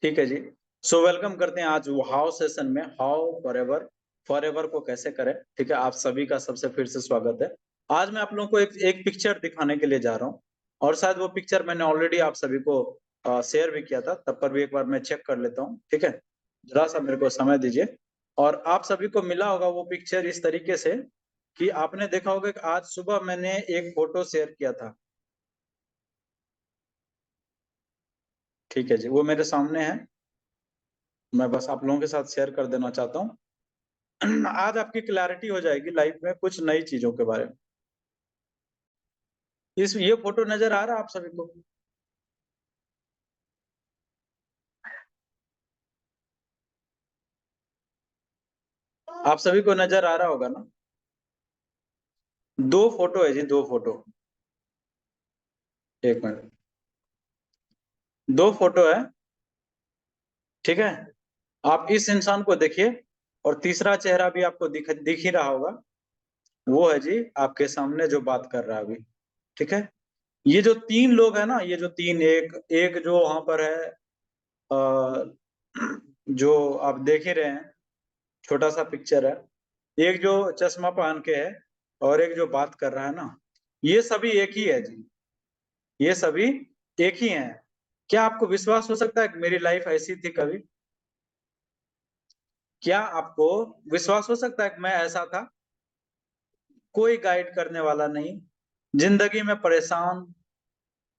ठीक है जी। So welcome करते हैं आज हाउ सेशन में, हाउ फॉरएवर, फॉरएवर को कैसे करें। ठीक है, आप सभी का सबसे फिर से स्वागत है। आज मैं आप लोगों को एक पिक्चर दिखाने के लिए जा रहा हूँ, और शायद वो पिक्चर मैंने ऑलरेडी आप सभी को शेयर भी किया था, तब पर भी एक बार मैं चेक कर लेता हूँ। ठीक है, जरा सा मेरे को समय दीजिए। और आप सभी को मिला होगा वो पिक्चर इस तरीके से कि आपने देखा होगा कि आज सुबह मैंने एक फोटो शेयर किया था। ठीक है जी, वो मेरे सामने है, मैं बस आप लोगों के साथ शेयर कर देना चाहता हूँ। आज आपकी क्लैरिटी हो जाएगी लाइफ में कुछ नई चीजों के बारे में। ये फोटो नजर आ रहा है आप सभी को? आप सभी को नजर आ रहा होगा ना? दो फोटो है जी, दो फोटो। एक मिनट, दो फोटो है। ठीक है, आप इस इंसान को देखिए, और तीसरा चेहरा भी आपको दिख ही रहा होगा। वो है जी आपके सामने जो बात कर रहा है अभी। ठीक है, ये जो तीन लोग हैं ना, ये जो तीन, एक एक जो वहां पर है, अ, जो आप देख ही रहे हैं, छोटा सा पिक्चर है। एक जो चश्मा पहन के है, और एक जो बात कर रहा है ना, ये सभी एक ही है जी। ये सभी एक ही हैं। क्या आपको विश्वास हो सकता है कि मेरी लाइफ ऐसी थी कभी? क्या आपको विश्वास हो सकता है कि मैं ऐसा था? कोई गाइड करने वाला नहीं, जिंदगी में परेशान,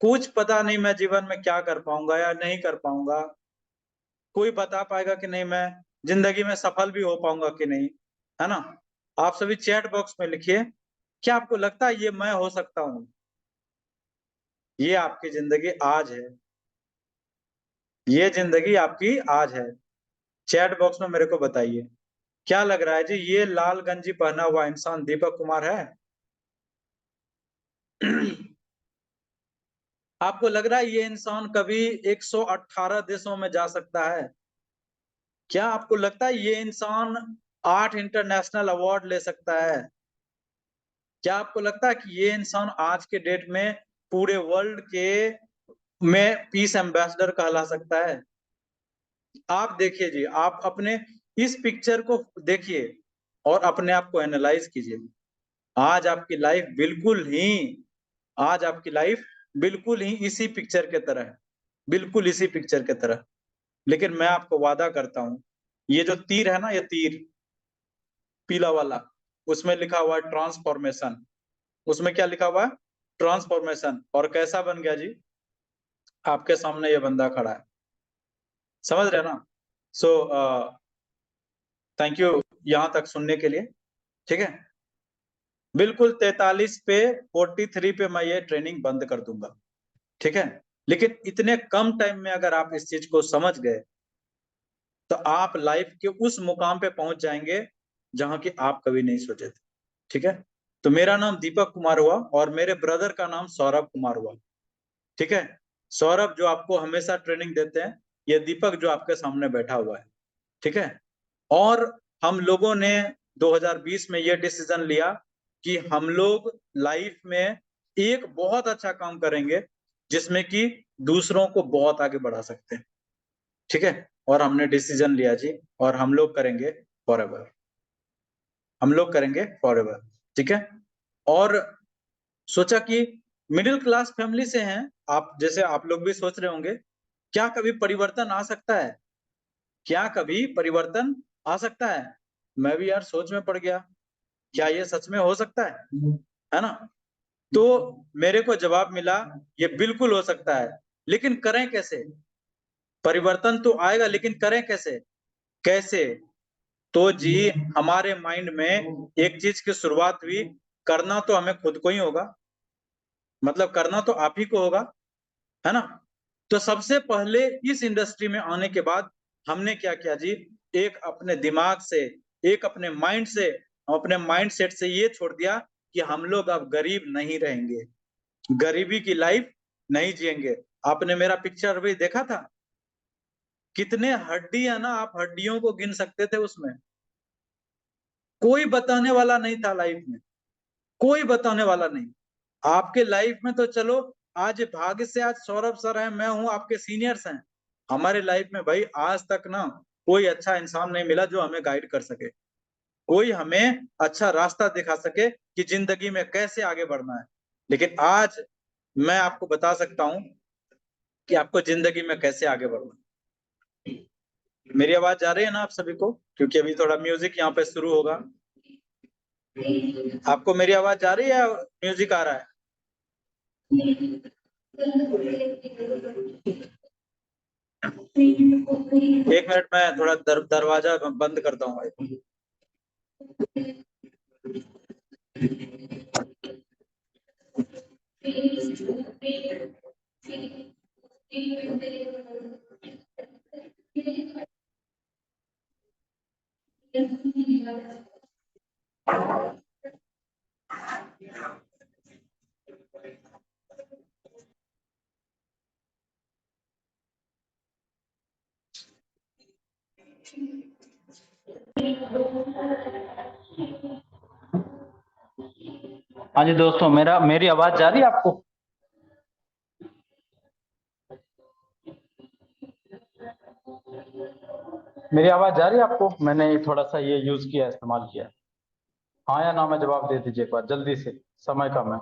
कुछ पता नहीं मैं जीवन में क्या कर पाऊंगा या नहीं कर पाऊंगा, कोई बता पाएगा कि नहीं मैं जिंदगी में सफल भी हो पाऊंगा कि नहीं, है ना? आप सभी चैट बॉक्स में लिखिए, क्या आपको लगता है ये मैं हो सकता हूँ? ये आपकी जिंदगी आज है, ये जिंदगी आपकी आज है। चैट बॉक्स में मेरे को बताइए, क्या लग रहा है जी, ये लाल गंजी पहना हुआ इंसान दीपक कुमार है? आपको लग रहा है ये इंसान कभी 118 देशों में जा सकता है? क्या आपको लगता है ये इंसान 8 इंटरनेशनल अवार्ड ले सकता है? क्या आपको लगता है कि ये इंसान आज के डेट में पूरे वर्ल्ड के में पीस एम्बेसडर कहला सकता है? आप देखिए जी, आप अपने इस पिक्चर को देखिए और अपने आप को एनालाइज कीजिए। आज आपकी लाइफ बिल्कुल ही आज आपकी लाइफ बिल्कुल ही इसी पिक्चर के तरह है, बिल्कुल इसी पिक्चर के तरह। लेकिन मैं आपको वादा करता हूँ, ये जो तीर है ना, ये तीर पीला वाला, उसमें लिखा हुआ है ट्रांसफॉर्मेशन। उसमें क्या लिखा हुआ है? ट्रांसफॉर्मेशन। और कैसा बन गया जी? आपके सामने ये बंदा खड़ा है, समझ रहे हैं ना? सो थैंक यू यहाँ तक सुनने के लिए। ठीक है, बिल्कुल 43 पे 43 पे मैं ये ट्रेनिंग बंद कर दूंगा। ठीक है, लेकिन इतने कम टाइम में अगर आप इस चीज को समझ गए, तो आप लाइफ के उस मुकाम पे पहुंच जाएंगे जहां की आप कभी नहीं सोचे थे। ठीक है, तो मेरा नाम दीपक कुमार हुआ, और मेरे ब्रदर का नाम सौरभ कुमार हुआ। ठीक है, सौरभ जो आपको हमेशा ट्रेनिंग देते हैं, ये दीपक जो आपके सामने बैठा हुआ है। ठीक है, और हम लोगों ने 2020 में ये डिसीजन लिया कि हम लोग लाइफ में एक बहुत अच्छा काम करेंगे, जिसमें कि दूसरों को बहुत आगे बढ़ा सकते हैं। ठीक है, और हमने डिसीजन लिया जी, और हम लोग करेंगे फॉरएवर, हम लोग करेंगे फॉरएवर। ठीक है, और सोचा कि मिडिल क्लास फैमिली से हैं आप, जैसे आप लोग भी सोच रहे होंगे, क्या कभी परिवर्तन आ सकता है? क्या कभी परिवर्तन आ सकता है? मैं भी यार सोच में पड़ गया, क्या ये सच में हो सकता है ना? तो मेरे को जवाब मिला, ये बिल्कुल हो सकता है, लेकिन करें कैसे? परिवर्तन तो आएगा, लेकिन करें कैसे? कैसे? तो जी, हमारे माइंड में एक चीज की शुरुआत हुई, करना तो हमें खुद को ही होगा, मतलब करना तो आप ही को होगा, है ना? तो सबसे पहले इस इंडस्ट्री में आने के बाद हमने क्या किया जी, एक अपने दिमाग से, एक अपने माइंड से, अपने माइंड सेट से ये छोड़ दिया कि हम लोग अब गरीब नहीं रहेंगे, गरीबी की लाइफ नहीं जिएंगे। आपने मेरा पिक्चर भी देखा था, कितने हड्डी है ना, आप हड्डियों को गिन सकते थे उसमें। कोई बताने वाला नहीं था लाइफ में, कोई बताने वाला नहीं। आपके लाइफ में तो चलो आज भाग्य से आज सौरभ सर हैं, मैं हूँ, आपके सीनियर्स हैं। हमारे लाइफ में भाई आज तक ना कोई अच्छा इंसान नहीं मिला जो हमें गाइड कर सके, कोई हमें अच्छा रास्ता दिखा सके कि जिंदगी में कैसे आगे बढ़ना है। लेकिन आज मैं आपको बता सकता हूँ कि आपको जिंदगी में कैसे आगे बढ़ना है। मेरी आवाज जा रही है ना आप सभी को? क्योंकि अभी थोड़ा म्यूजिक यहाँ पे शुरू होगा। आपको मेरी आवाज जा रही है या म्यूजिक आ रहा है? एक मिनट, मैं थोड़ा दरवाजा बंद करता हूँ भाई। हाँ जी दोस्तों, मेरी आवाज जा रही है आपको? मेरी आवाज जा रही है आपको? मैंने थोड़ा सा ये यूज किया, इस्तेमाल किया। हाँ या ना में जवाब दे दीजिए एक बार जल्दी से, समय कम है।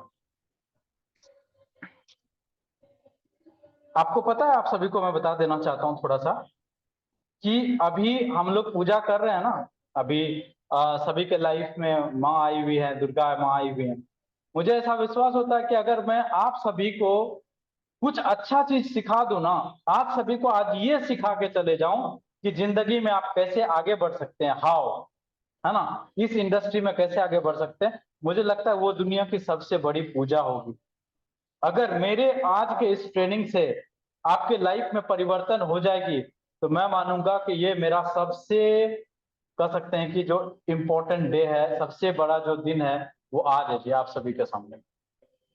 आपको पता है, आप सभी को मैं बता देना चाहता हूँ थोड़ा सा कि अभी हम लोग पूजा कर रहे हैं ना। अभी सभी के लाइफ में माँ आई हुई है, दुर्गा माँ आई हुई है। मुझे ऐसा विश्वास होता है कि अगर मैं आप सभी को कुछ अच्छा चीज सिखा दूं ना, आप सभी को आज ये सिखा के चले जाऊं कि जिंदगी में आप कैसे आगे बढ़ सकते हैं, हाउ, है ना, इस इंडस्ट्री में कैसे आगे बढ़ सकते हैं, मुझे लगता है वो दुनिया की सबसे बड़ी पूजा होगी। अगर मेरे आज के इस ट्रेनिंग से आपके लाइफ में परिवर्तन हो जाएगी तो मैं मानूंगा कि ये मेरा सबसे, कह सकते हैं कि जो इम्पोर्टेंट डे है, सबसे बड़ा जो दिन है, वो आज है जी आप सभी के सामने।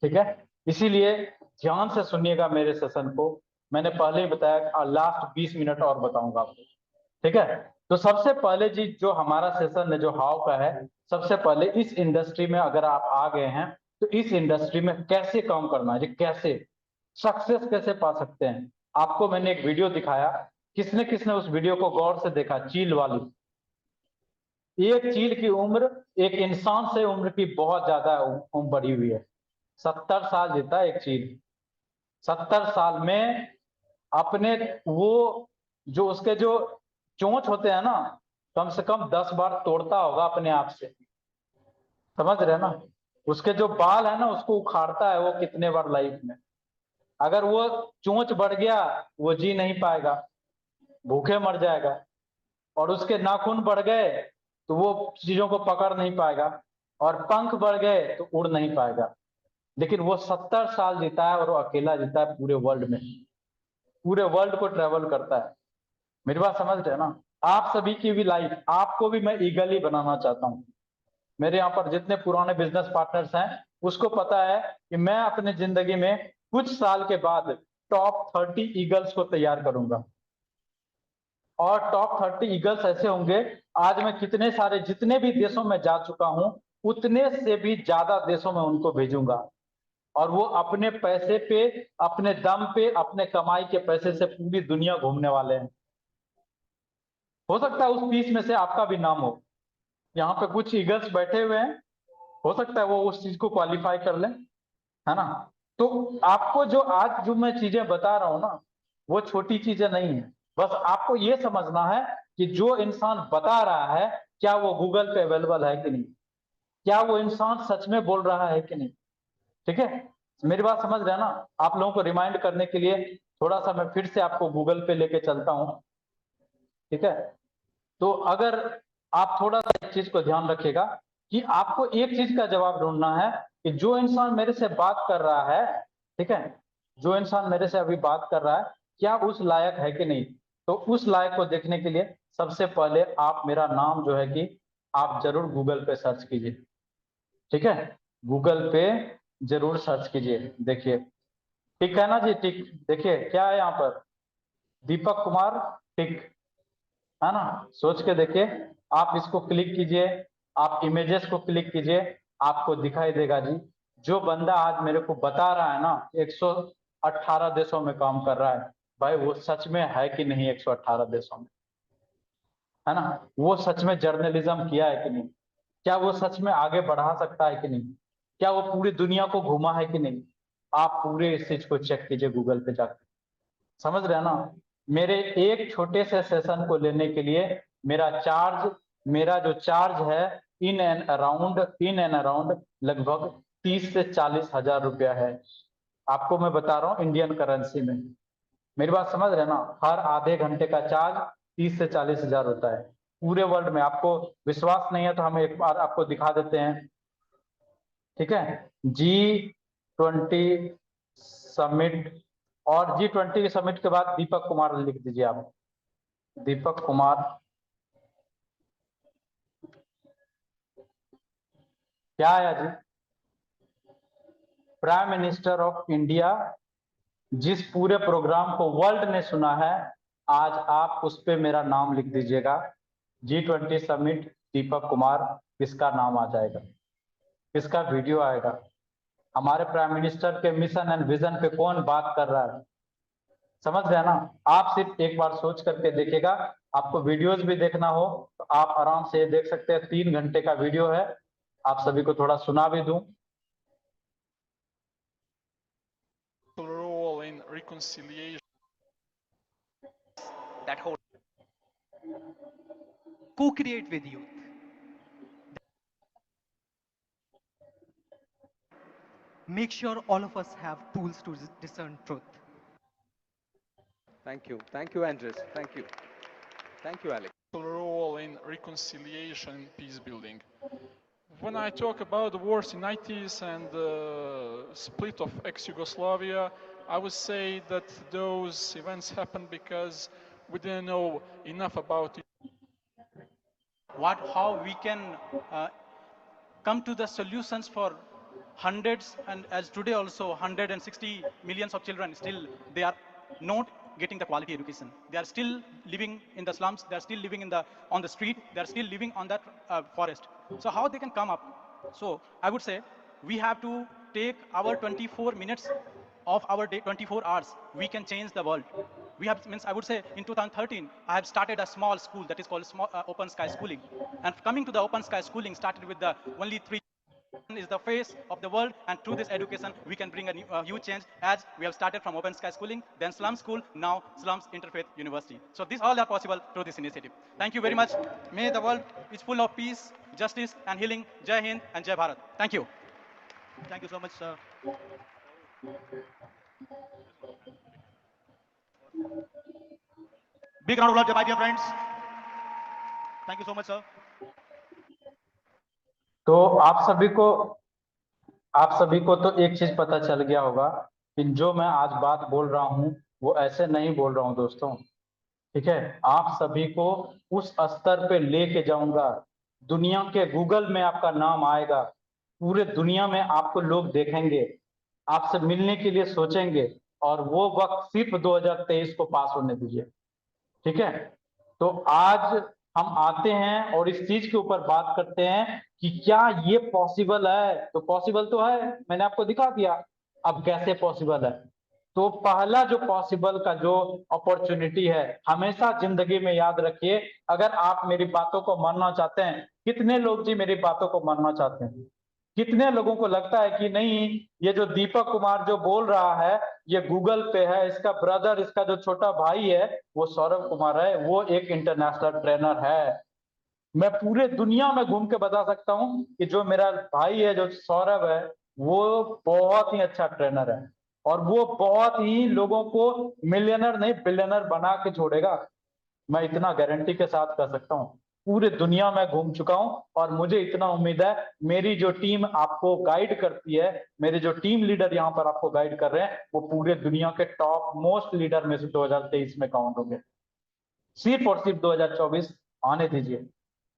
ठीक है, इसीलिए ध्यान से सुनिएगा मेरे सेशन को। मैंने पहले ही बताया, लास्ट 20 मिनट और बताऊंगा आपको। ठीक है, तो सबसे पहले जी जो हमारा सेशन है, जो हाउ का है, सबसे पहले इस इंडस्ट्री में अगर आप आ गए हैं तो इस इंडस्ट्री में कैसे काम करना है जी, कैसे सक्सेस कैसे पा सकते हैं। आपको मैंने एक वीडियो दिखाया, किसने किसने उस वीडियो को गौर से देखा? चील वाली। एक चील की उम्र एक इंसान से उम्र की बहुत ज्यादा उम्र बढ़ी हुई है। 70 साल जीता एक चील। 70 साल में अपने वो जो उसके जो चोंच होते हैं ना, कम से कम 10 बार तोड़ता होगा अपने आप से। समझ रहे हैं ना? उसके जो बाल है ना, उसको उखाड़ता है वो कितने बार लाइफ में। अगर वो चोंच बढ़ गया, वो जी नहीं पाएगा, भूखे मर जाएगा। और उसके नाखून बढ़ गए तो वो चीजों को पकड़ नहीं पाएगा। और पंख बढ़ गए तो उड़ नहीं पाएगा। लेकिन वो 70 साल जीता है और वो अकेला जीता है पूरे वर्ल्ड में, पूरे वर्ल्ड को ट्रेवल करता है। मेरी बात समझ रहे हैं ना? आप सभी की भी लाइफ, आपको भी मैं ईगल ही बनाना चाहता हूँ। मेरे यहाँ पर जितने पुराने बिजनेस पार्टनर्स हैं, उसको पता है कि मैं अपने जिंदगी में कुछ साल के बाद टॉप 30 ईगल्स को तैयार करूंगा। और टॉप 30 ईगल्स ऐसे होंगे, आज मैं कितने सारे जितने भी देशों में जा चुका हूं, उतने से भी ज्यादा देशों में उनको भेजूंगा। और वो अपने पैसे पे, अपने दम पे, अपने कमाई के पैसे से पूरी दुनिया घूमने वाले हैं। हो सकता है उस 30 में से आपका भी नाम हो। यहाँ पे कुछ ईगल्स बैठे हुए हैं, हो सकता है वो उस चीज को क्वालिफाई कर लें, है ना? तो आपको जो आज जो मैं चीजें बता रहा हूं ना, वो छोटी चीजें नहीं है। बस आपको ये समझना है कि जो इंसान बता रहा है, क्या वो गूगल पे अवेलेबल है कि नहीं, क्या वो इंसान सच में बोल रहा है कि नहीं। ठीक है, मेरी बात समझ रहे हैं ना? आप लोगों को रिमाइंड करने के लिए थोड़ा सा मैं फिर से आपको गूगल पे लेके चलता हूँ। ठीक है, तो अगर आप थोड़ा सा एक चीज को ध्यान रखिएगा कि आपको एक चीज का जवाब ढूंढना है कि जो इंसान मेरे से बात कर रहा है, ठीक है, जो इंसान मेरे से अभी बात कर रहा है, क्या उस लायक है कि नहीं। तो उस लायक को देखने के लिए सबसे पहले आप मेरा नाम जो है कि आप जरूर गूगल पे सर्च कीजिए। ठीक है, गूगल पे जरूर सर्च कीजिए। देखिए, ठीक है ना जी? ठीक, देखिए क्या है यहाँ पर, दीपक कुमार टिक, है ना? सोच के देखिए, आप इसको क्लिक कीजिए, आप इमेजेस को क्लिक कीजिए, आपको दिखाई देगा जी जो बंदा आज मेरे को बता रहा है ना 118 देशों में काम कर रहा है, भाई वो सच में है कि नहीं 118 देशों में, है ना? वो सच में जर्नलिज्म किया है कि नहीं? क्या वो सच में आगे बढ़ा सकता है कि नहीं? क्या वो पूरी दुनिया को घुमा है कि नहीं? आप पूरे इस चीज को चेक कीजिए गूगल पे जाकर। समझ रहे हैं ना? मेरे एक छोटे से सेशन को लेने के लिए मेरा जो चार्ज है इन एंड अराउंड लगभग 30 से 40 हजार रुपया है। आपको मैं बता रहा हूँ इंडियन करेंसी में। मेरी बात समझ रहे हैं ना? हर आधे घंटे का चार्ज 30 से 40 हजार होता है पूरे वर्ल्ड में। आपको विश्वास नहीं है तो हम एक बार आपको दिखा देते हैं, ठीक है? G20 समिट, और G20 समिट के बाद दीपक कुमार लिख दीजिए आप। दीपक कुमार क्या आया जी? Prime minister of India. जिस पूरे प्रोग्राम को वर्ल्ड ने सुना है, आज आप उस पे मेरा नाम लिख दीजिएगा। G20 समिट दीपक कुमार, किसका नाम आ जाएगा, किसका वीडियो आएगा? हमारे प्राइम मिनिस्टर के मिशन एंड विजन पे कौन बात कर रहा है? समझ रहे हैं ना? आप सिर्फ एक बार सोच करके देखिएगा। आपको वीडियोस भी देखना हो तो आप आराम से देख सकते हैं। 3 घंटे का वीडियो है, आप सभी को थोड़ा सुना भी दूं। Role in reconciliation. That whole co-create with you. Make sure all of us have tools to discern truth. Thank you, Andres. Thank you, Alex. Role in reconciliation and peace building. When I talk about the wars in 90s and the split of ex-Yugoslavia, I would say that those events happened because we didn't know enough about it. How we can come to the solutions for hundreds, and as today also 160 millions of children still they are not getting the quality education. They are still living in the slums. They are still living on the street. They are still living on that forest. So how they can come up? So I would say we have to take our 24 minutes of our day, 24 hours. We can change the world. We have, I would say in 2013, I have started a small school that is called Open Sky Schooling. And coming to the Open Sky Schooling started with the only 3 is the face of the world, and through this education we can bring a huge change, as we have started from Open Sky Schooling, then Slum School, now Slums Interfaith University. So these all are possible through this initiative. Thank you very much. May the world is full of peace, justice and healing. Jai Hind and Jai Bharat. Thank you. Thank you so much, sir. Big round of applause, my dear friends. Thank you so much, sir. तो आप सभी को तो एक चीज पता चल गया होगा कि जो मैं आज बात बोल रहा हूं वो ऐसे नहीं बोल रहा हूं दोस्तों, ठीक है? आप सभी को उस स्तर पे लेके जाऊंगा, दुनिया के गूगल में आपका नाम आएगा, पूरे दुनिया में आपको लोग देखेंगे, आपसे मिलने के लिए सोचेंगे, और वो वक्त सिर्फ 2023 को पास होने दीजिए, ठीक है? तो आज हम आते हैं और इस चीज के ऊपर बात करते हैं कि क्या ये पॉसिबल है। तो पॉसिबल तो है, मैंने आपको दिखा दिया। अब कैसे पॉसिबल है? तो पहला जो पॉसिबल का जो अपॉर्चुनिटी है, हमेशा जिंदगी में याद रखिए, अगर आप मेरी बातों को मानना चाहते हैं, कितने लोग जी मेरी बातों को मानना चाहते हैं? कितने लोगों को लगता है कि नहीं, ये जो दीपक कुमार जो बोल रहा है ये गूगल पे है, इसका ब्रदर, इसका जो छोटा भाई है वो सौरभ कुमार है, वो एक इंटरनेशनल ट्रेनर है। मैं पूरे दुनिया में घूम के बता सकता हूं कि जो मेरा भाई है, जो सौरभ है, वो बहुत ही अच्छा ट्रेनर है, और वो बहुत ही लोगों को मिलियनर नहीं बिलियनर बना के छोड़ेगा। मैं इतना गारंटी के साथ कर सकता हूं। पूरे दुनिया में घूम चुका हूं, और मुझे इतना उम्मीद है मेरी जो टीम आपको गाइड करती है, मेरे जो टीम लीडर यहाँ पर आपको गाइड कर रहे हैं, वो पूरे दुनिया के टॉप मोस्ट लीडर में से 2023 में काउंट होंगे। सिर्फ और सिर्फ 2024 आने दीजिए,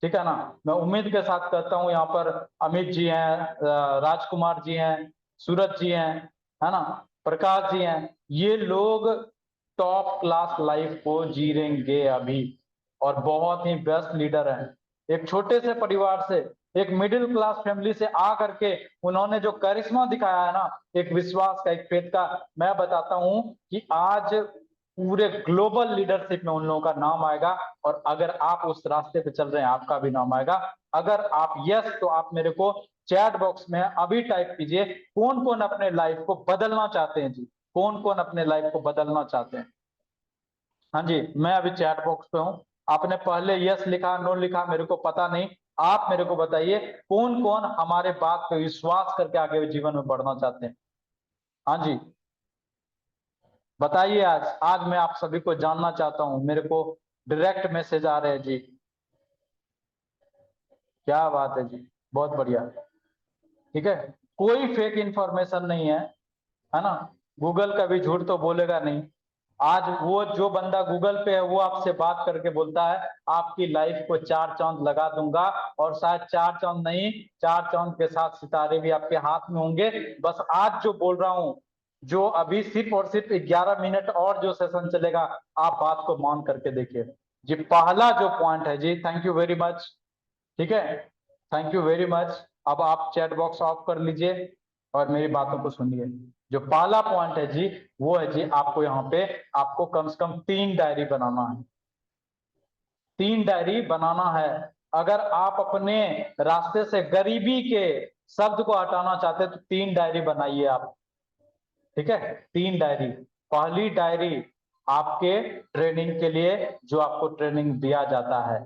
ठीक है ना? मैं उम्मीद के साथ कहता हूं, यहाँ पर अमित जी हैं, राजकुमार जी हैं, सूरज जी हैं, है ना, प्रकाश जी हैं, ये लोग टॉप क्लास लाइफ को जी रहेंगे अभी, और बहुत ही बेस्ट लीडर हैं। एक छोटे से परिवार से एक मिडिल क्लास फैमिली से आ करके उन्होंने जो करिश्मा दिखाया है ना, एक विश्वास का, एक फेथ का, मैं बताता हूं कि आज पूरे ग्लोबल लीडरशिप में उन लोगों का नाम आएगा। और अगर आप उस रास्ते पे चल रहे हैं, आपका भी नाम आएगा। अगर आप यस, तो आप मेरे को चैट बॉक्स में अभी टाइप कीजिए, कौन कौन अपने लाइफ को बदलना चाहते हैं जी, कौन कौन अपने लाइफ को बदलना चाहते हैं। हाँ जी, मैं अभी चैट बॉक्स पे हूँ। आपने पहले यस लिखा, नो लिखा, मेरे को पता नहीं। आप मेरे को बताइए कौन कौन हमारे बात पे विश्वास करके आगे जीवन में बढ़ना चाहते हैं। हाँ जी, बताइए। आज मैं आप सभी को जानना चाहता हूं। मेरे को डायरेक्ट मैसेज आ रहे हैं जी। क्या बात है जी, बहुत बढ़िया। ठीक है, कोई फेक इंफॉर्मेशन नहीं है ना। गूगल कभी झूठ तो बोलेगा नहीं। आज वो जो बंदा गूगल पे है, वो आपसे बात करके बोलता है आपकी लाइफ को 4 चांद लगा दूंगा, और शायद 4 चांद नहीं, 4 चांद के साथ सितारे भी आपके हाथ में होंगे। बस आज जो बोल रहा हूं, जो अभी सिर्फ और सिर्फ 11 मिनट और जो सेशन चलेगा, आप बात को मान करके देखिए जी। पहला जो पॉइंट है जी, थैंक यू वेरी मच। ठीक है, थैंक यू वेरी मच। अब आप चैट बॉक्स ऑफ कर लीजिए और मेरी बातों को सुनिए। जो पहला पॉइंट है जी, वो है जी, आपको यहाँ पे आपको कम से कम 3 डायरी बनाना है। 3 डायरी बनाना है। अगर आप अपने रास्ते से गरीबी के शब्द को हटाना चाहते हैं तो 3 डायरी बनाइए आप। ठीक है, 3 डायरी। पहली डायरी आपके ट्रेनिंग के लिए, जो आपको ट्रेनिंग दिया जाता है।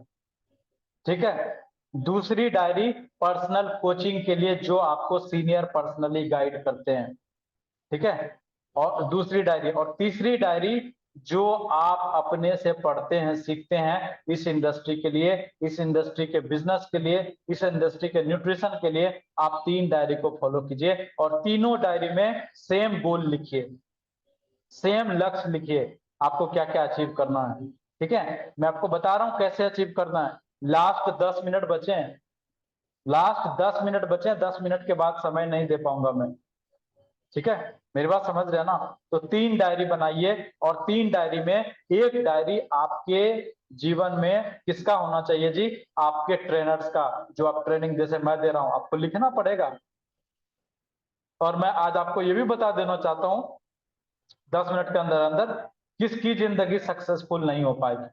ठीक है, दूसरी डायरी पर्सनल कोचिंग के लिए, जो आपको सीनियर पर्सनली गाइड करते हैं। ठीक है, और दूसरी डायरी, और तीसरी डायरी जो आप अपने से पढ़ते हैं, सीखते हैं इस इंडस्ट्री के लिए, इस इंडस्ट्री के बिजनेस के लिए, इस इंडस्ट्री के न्यूट्रिशन के लिए। आप 3 डायरी को फॉलो कीजिए और तीनों डायरी में सेम गोल लिखिए, सेम लक्ष्य लिखिए, आपको क्या क्या अचीव करना है। ठीक है, मैं आपको बता रहा हूं कैसे अचीव करना है। लास्ट 10 मिनट बचे हैं, लास्ट 10 मिनट बचे हैं, 10 मिनट के बाद समय नहीं दे पाऊंगा मैं। ठीक है, मेरी बात समझ रहे हैं ना। तो 3 डायरी बनाइए, और 3 डायरी में एक डायरी आपके जीवन में किसका होना चाहिए जी, आपके ट्रेनर्स का। जो आप ट्रेनिंग जैसे मैं दे रहा हूं, आपको लिखना पड़ेगा। और मैं आज आपको ये भी बता देना चाहता हूं 10 मिनट के अंदर अंदर, किसकी जिंदगी सक्सेसफुल नहीं हो पाएगी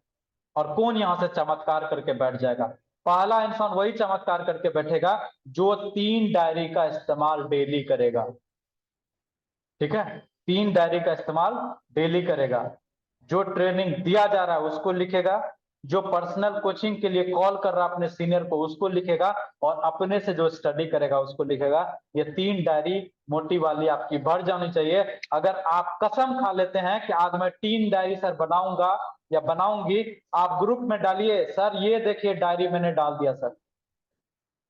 और कौन यहां से चमत्कार करके बैठ जाएगा। पहला इंसान वही चमत्कार करके बैठेगा जो 3 डायरी का इस्तेमाल डेली करेगा। ठीक है, 3 डायरी का इस्तेमाल डेली करेगा। जो ट्रेनिंग दिया जा रहा है उसको लिखेगा, जो पर्सनल कोचिंग के लिए कॉल कर रहा है अपने सीनियर को उसको लिखेगा, और अपने से जो स्टडी करेगा उसको लिखेगा। ये 3 डायरी मोटी वाली आपकी भर जानी चाहिए। अगर आप कसम खा लेते हैं कि आज मैं 3 डायरी सर बनाऊंगा या बनाऊंगी, आप ग्रुप में डालिए, सर ये देखिए डायरी मैंने डाल दिया सर।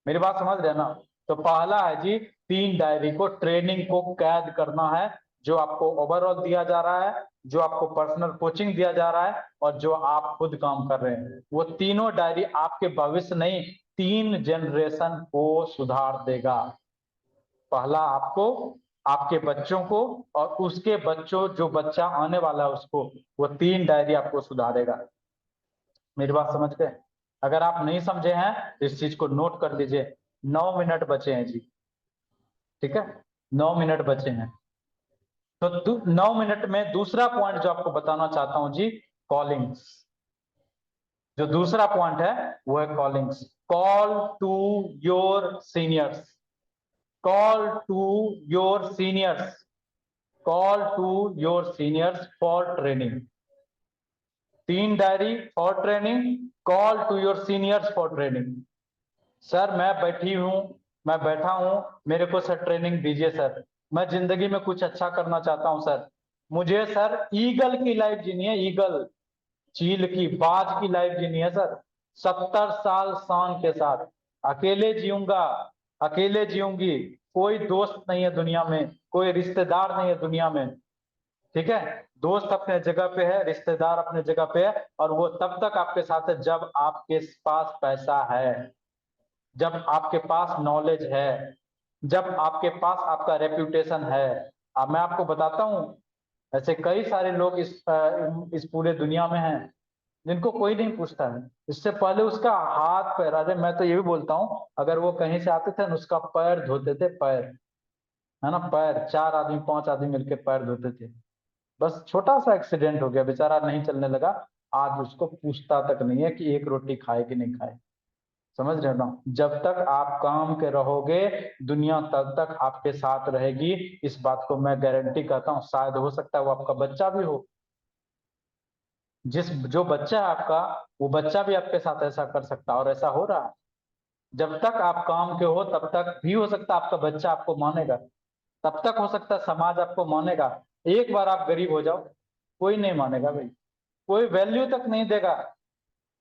मेरी बात समझ रहे हैं ना। तो पहला है जी, 3 डायरी को, ट्रेनिंग को कैद करना है, जो आपको ओवरऑल दिया जा रहा है, जो आपको पर्सनल कोचिंग दिया जा रहा है, और जो आप खुद काम कर रहे हैं। वो तीनों डायरी आपके भविष्य नहीं, 3 जनरेशन को सुधार देगा। पहला आपको, आपके बच्चों को, और उसके बच्चों, जो बच्चा आने वाला है उसको। वो 3 डायरी आपको सुधारेगा। मेरी बात समझ गए। अगर आप नहीं समझे हैं तो इस चीज को नोट कर लीजिए। 9 मिनट बचे हैं जी। ठीक है, 9 मिनट बचे हैं। तो 9 मिनट में दूसरा पॉइंट जो आपको बताना चाहता हूं जी, कॉलिंग्स। जो दूसरा पॉइंट है वो है callings. Call to your seniors, call to your seniors, call to your seniors for training. 3 diary for training, call to your seniors for training. Sir मैं बैठा हूं, मेरे को सर ट्रेनिंग दीजिए सर, मैं जिंदगी में कुछ अच्छा करना चाहता हूं सर। मुझे सर ईगल की लाइफ जीनी है, ईगल, चील की, बाज की लाइफ जीनी है सर। 70 साल शान के साथ अकेले जीऊंगा, अकेले जीऊंगी, कोई दोस्त नहीं है दुनिया में, कोई रिश्तेदार नहीं है दुनिया में। ठीक है, दोस्त अपने जगह पे है, रिश्तेदार अपने जगह पे है, और वो तब तक आपके साथ है जब आपके पास पैसा है, जब आपके पास नॉलेज है, जब आपके पास आपका रेप्यूटेशन है। अब मैं आपको बताता हूं, ऐसे कई सारे लोग इस पूरे दुनिया में हैं जिनको कोई नहीं पूछता है। इससे पहले उसका हाथ पैर, अरे मैं तो ये भी बोलता हूँ, अगर वो कहीं से आते थे ना, उसका पैर धोते थे, पैर, है ना, पैर, 4 आदमी 5 आदमी मिलके पैर धोते थे। बस छोटा सा एक्सीडेंट हो गया, बेचारा नहीं चलने लगा, आज उसको पूछता तक नहीं है कि एक रोटी खाए कि नहीं खाए। समझ रहे हो ना? जब तक आप काम के रहोगे, दुनिया तब तक आपके साथ रहेगी, इस बात को मैं गारंटी करता हूँ। शायद हो सकता है वो आपका बच्चा भी हो, जो बच्चा है आपका, वो बच्चा भी आपके साथ ऐसा कर सकता है, और ऐसा हो रहा है। जब तक आप काम के हो तब तक भी हो सकता है आपका बच्चा आपको मानेगा, तब तक हो सकता है समाज आपको मानेगा। एक बार आप गरीब हो जाओ, कोई नहीं मानेगा भाई, कोई वैल्यू तक नहीं देगा।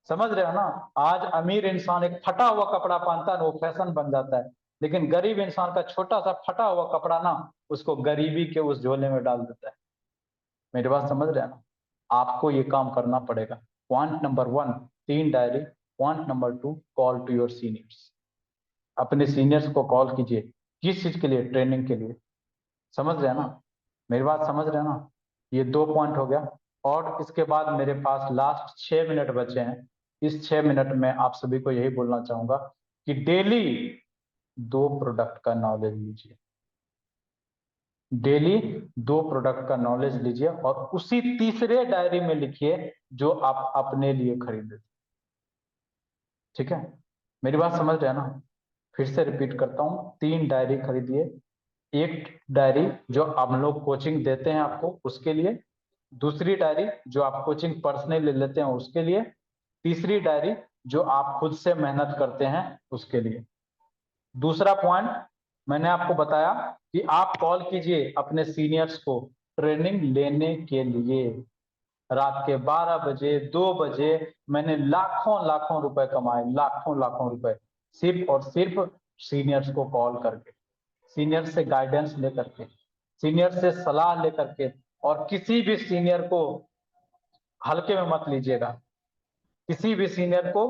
समझ रहे हो ना? आज अमीर इंसान एक फटा हुआ कपड़ा पहनता है, वो फैशन बन जाता है, लेकिन गरीब इंसान का छोटा सा फटा हुआ कपड़ा ना, उसको गरीबी के उस झोले में डाल देता है। मेरी बात समझ रहे हैं ना? आपको ये काम करना पड़ेगा। Point number 1, 3 diary. Point number 2, call to your seniors. अपने सीनियर्स को कॉल कीजिए। किस चीज के लिए? ट्रेनिंग के लिए। समझ रहे हैं ना? मेरी बात समझ रहे हैं ना? ये 2 पॉइंट हो गया, और इसके बाद मेरे पास लास्ट 6 मिनट बचे हैं। इस 6 मिनट में आप सभी को यही बोलना चाहूंगा कि डेली 2 प्रोडक्ट का नॉलेज लीजिए। डेली 2 प्रोडक्ट का नॉलेज लीजिए, और उसी तीसरे डायरी में लिखिए जो आप अपने लिए खरीदे। ठीक है? मेरी बात समझ रहे हैं ना? फिर से रिपीट करता हूं, 3 डायरी खरीदिए। एक डायरी जो हम लोग कोचिंग देते हैं आपको, उसके लिए। दूसरी डायरी जो आप कोचिंग पर्सनली लेते हैं, उसके लिए। तीसरी डायरी जो आप खुद से मेहनत करते हैं, उसके लिए। दूसरा पॉइंट मैंने आपको बताया कि आप कॉल कीजिए अपने सीनियर्स को ट्रेनिंग लेने के लिए। रात के 12 बजे, 2 बजे मैंने लाखों लाखों रुपए कमाए, लाखों लाखों रुपए, सिर्फ और सिर्फ सीनियर्स को कॉल करके, सीनियर से गाइडेंस लेकर के, सीनियर से सलाह लेकर के। और किसी भी सीनियर को हल्के में मत लीजिएगा, किसी भी सीनियर को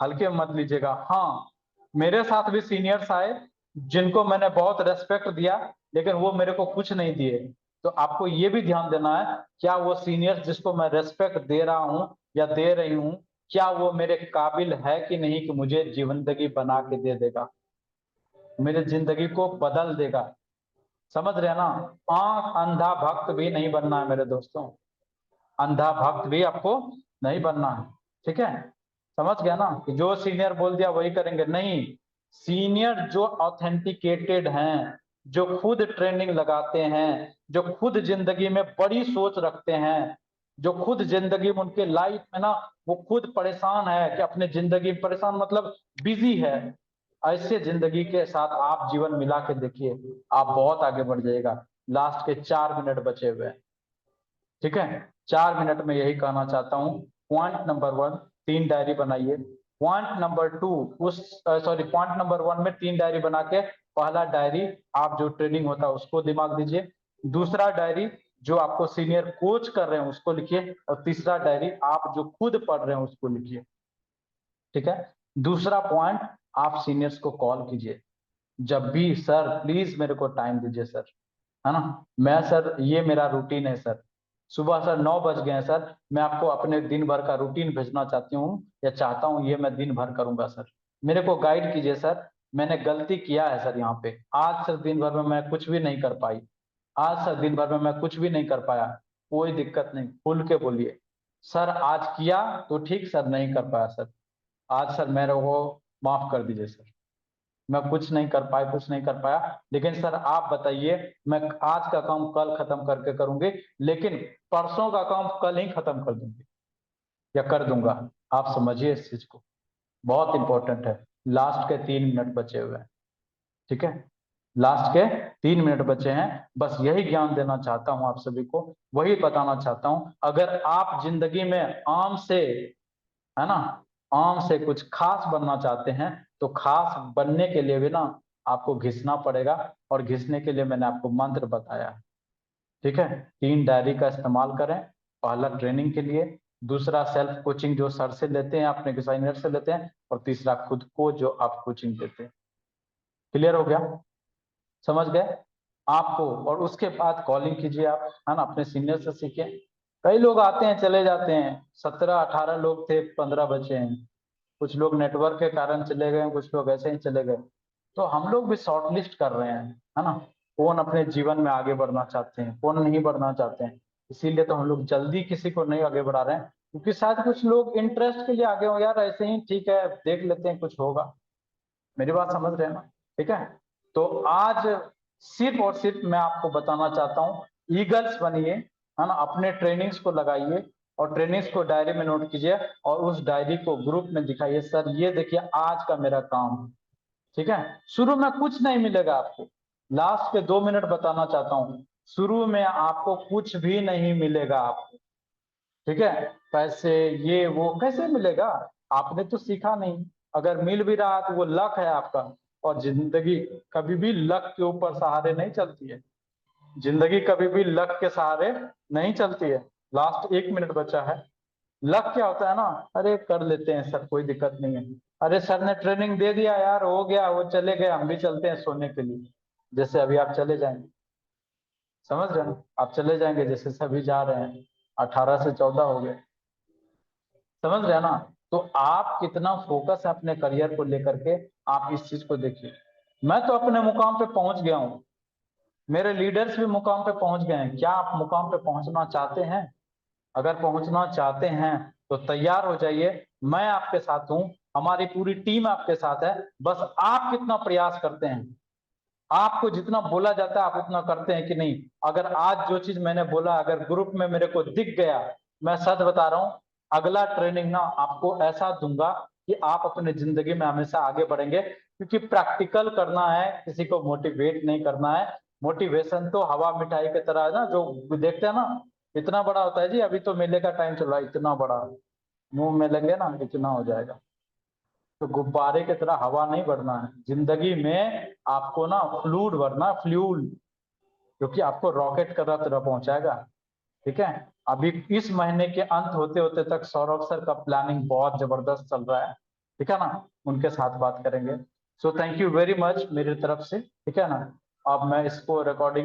हल्के में मत लीजिएगा। हाँ, मेरे साथ भी सीनियर्स आए जिनको मैंने बहुत रेस्पेक्ट दिया, लेकिन वो मेरे को कुछ नहीं दिए। तो आपको ये भी ध्यान देना है, क्या वो सीनियर्स जिसको मैं रेस्पेक्ट दे रहा हूँ या दे रही हूँ, क्या वो मेरे काबिल है कि नहीं कि मुझे जिंदगी बना के दे देगा, मेरे जिंदगी को बदल देगा। समझ रहे हैं ना? आंख अंधा भक्त भी नहीं बनना है मेरे दोस्तों, अंधा भक्त भी आपको नहीं बनना है। ठीक है? समझ गया ना कि जो सीनियर बोल दिया वही करेंगे? नहीं, सीनियर जो ऑथेंटिकेटेड हैं, जो खुद ट्रेनिंग लगाते हैं, जो खुद जिंदगी में बड़ी सोच रखते हैं, जो खुद जिंदगी में उनके लाइफ में ना, वो खुद परेशान है कि अपने जिंदगी में, परेशान मतलब बिजी है, ऐसे जिंदगी के साथ आप जीवन मिला के देखिए, आप बहुत आगे बढ़ जाइएगा। लास्ट के 4 मिनट बचे हुए हैं। ठीक है? 4 मिनट में यही कहना चाहता हूं। पॉइंट नंबर 1, 3 डायरी बनाइए। पॉइंट नंबर 2, पॉइंट नंबर 1 में 3 डायरी बना के, पहला डायरी आप जो ट्रेनिंग होता है उसको दिमाग दीजिए। दूसरा डायरी जो आपको सीनियर कोच कर रहे हैं उसको लिखिए, और तीसरा डायरी आप जो खुद पढ़ रहे हैं उसको लिखिए। ठीक है? दूसरा पॉइंट, आप सीनियर्स को कॉल कीजिए जब भी, सर प्लीज मेरे को टाइम दीजिए सर, है ना, मैं सर ये मेरा रूटीन है सर, सुबह सर 9 बज गए हैं सर, मैं आपको अपने दिन भर का रूटीन भेजना चाहती हूँ या चाहता हूँ, ये मैं दिन भर करूंगा सर, मेरे को गाइड कीजिए सर, मैंने गलती किया है सर यहाँ पे, आज सर दिन भर में मैं कुछ भी नहीं कर पाई, आज सर दिन भर में मैं कुछ भी नहीं कर पाया। कोई दिक्कत नहीं, खुल के बोलिए, सर आज किया तो ठीक, सर नहीं कर पाया सर, आज सर मेरे को माफ कर दीजिए सर, मैं कुछ नहीं कर पाया, कुछ नहीं कर पाया, लेकिन सर आप बताइए, मैं आज का काम कल खत्म करके करूंगी, लेकिन परसों का काम कल ही खत्म कर दूंगी या कर दूंगा। आप समझिए इस चीज को, बहुत इंपॉर्टेंट है। लास्ट के 3 मिनट बचे हुए हैं। ठीक है? लास्ट के 3 मिनट बचे हैं, बस यही ज्ञान देना चाहता हूं आप सभी को, वही बताना चाहता हूं। अगर आप जिंदगी में आम से, है ना, आम से कुछ खास बनना चाहते हैं, तो खास बनने के लिए भी ना आपको घिसना पड़ेगा, और घिसने के लिए मैंने आपको मंत्र बताया है। ठीक है? 3 डायरी का इस्तेमाल करें, पहला ट्रेनिंग के लिए, दूसरा सेल्फ कोचिंग जो सर से लेते हैं, अपने डिजाइनर से लेते हैं, और तीसरा खुद को जो आप कोचिंग देते हैं। क्लियर हो गया? समझ गए आपको? और उसके बाद कॉलिंग कीजिए आप, है ना, अपने सीनियर से सीखें, कई लोग आते हैं चले जाते हैं, 17-18 लोग थे, 15 बचे हैं। कुछ लोग नेटवर्क के कारण चले गए, कुछ लोग ऐसे ही चले गए। तो हम लोग भी शॉर्ट लिस्ट कर रहे हैं, है ना, कौन अपने जीवन में आगे बढ़ना चाहते हैं, कौन नहीं बढ़ना चाहते हैं। इसीलिए तो हम लोग जल्दी किसी को नहीं आगे बढ़ा रहे हैं, क्योंकि शायद कुछ लोग इंटरेस्ट के लिए आगे हो, यार ऐसे ही ठीक है देख लेते हैं कुछ होगा। मेरी बात समझ रहे हैं ना? ठीक है, तो आज सिर्फ और सिर्फ मैं आपको बताना चाहता हूँ, ईगल्स बनिए, है ना, अपने ट्रेनिंग्स को लगाइए और ट्रेनिंग्स को डायरी में नोट कीजिए और उस डायरी को ग्रुप में दिखाइए, सर ये देखिए आज का मेरा काम। ठीक है, शुरू में कुछ नहीं मिलेगा आपको, लास्ट के 2 मिनट बताना चाहता हूँ, शुरू में आपको कुछ भी नहीं मिलेगा आपको। ठीक है, पैसे ये वो कैसे मिलेगा, आपने तो सीखा नहीं। अगर मिल भी रहा तो वो लक है आपका, और जिंदगी कभी भी लक के ऊपर सहारे नहीं चलती है, जिंदगी कभी भी लक के सहारे नहीं चलती है। लास्ट 1 मिनट बचा है। लक क्या होता है ना, अरे कर लेते हैं सर कोई दिक्कत नहीं है, अरे सर ने ट्रेनिंग दे दिया यार हो गया, वो चले गए, हम भी चलते हैं सोने के लिए। जैसे अभी आप चले जाएंगे, समझ रहे हैं, आप चले जाएंगे जैसे सभी जा रहे हैं, 18 से 14 हो गए, समझ रहे हैं ना। तो आप कितना फोकस है अपने करियर को लेकर के, आप इस चीज को देखिए। मैं तो अपने मुकाम पे पहुंच गया हूँ, मेरे लीडर्स भी मुकाम पे पहुंच गए हैं। क्या आप मुकाम पे पहुंचना चाहते हैं? अगर पहुंचना चाहते हैं तो तैयार हो जाइए, मैं आपके साथ हूं, हमारी पूरी टीम आपके साथ है। बस आप कितना प्रयास करते हैं, आपको जितना बोला जाता है आप उतना करते हैं कि नहीं। अगर आज जो चीज मैंने बोला अगर ग्रुप में मेरे को दिख गया, मैं सच बता रहा हूं, अगला ट्रेनिंग ना आपको ऐसा दूंगा कि आप अपने जिंदगी में हमेशा आगे बढ़ेंगे, क्योंकि प्रैक्टिकल करना है, किसी को मोटिवेट नहीं करना है। मोटिवेशन तो हवा मिठाई की तरह है ना, जो देखते हैं ना, इतना बड़ा होता है जी, अभी तो मेले का टाइम चल रहा है, इतना बड़ा मुंह में लेंगे ना इतना हो जाएगा। तो गुब्बारे की तरह हवा नहीं बढ़ना है जिंदगी में, आपको ना फ्लूड भरना, फ्लूल, क्योंकि आपको रॉकेट की तरह पहुंचाएगा। ठीक है, अभी इस महीने के अंत होते होते तक सौरभ सर का प्लानिंग बहुत जबरदस्त चल रहा है। ठीक है ना, उनके साथ बात करेंगे। So thank you very much मेरी तरफ से। ठीक है ना, अब मैं इसको रिकॉर्डिंग